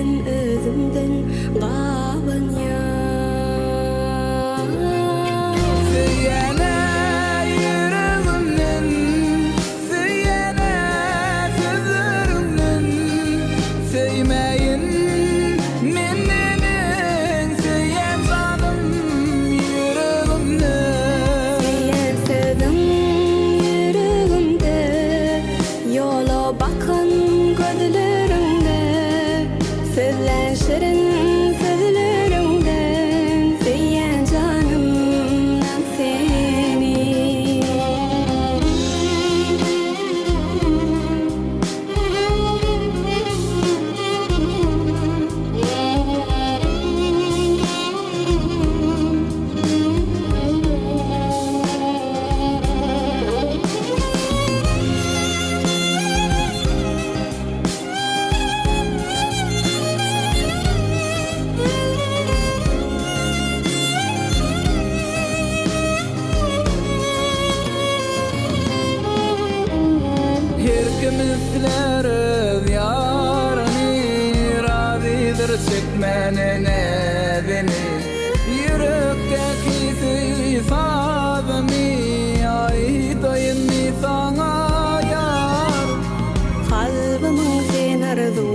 ben özümden gaban ya. Süyene yüreğimden, süyene sözlerimden, söymeyin mennenin, süyen canım yüreğimde. Süyen sözüm yüreğimde, yola bakan gözlerimde, sözler şirin sözlerimden, süyen canımdan seni. Her kimizleriz yarını, razıdır çekmenine beni. Yürekteki sazımı aytayım sana yar. Kalbimin sen arzu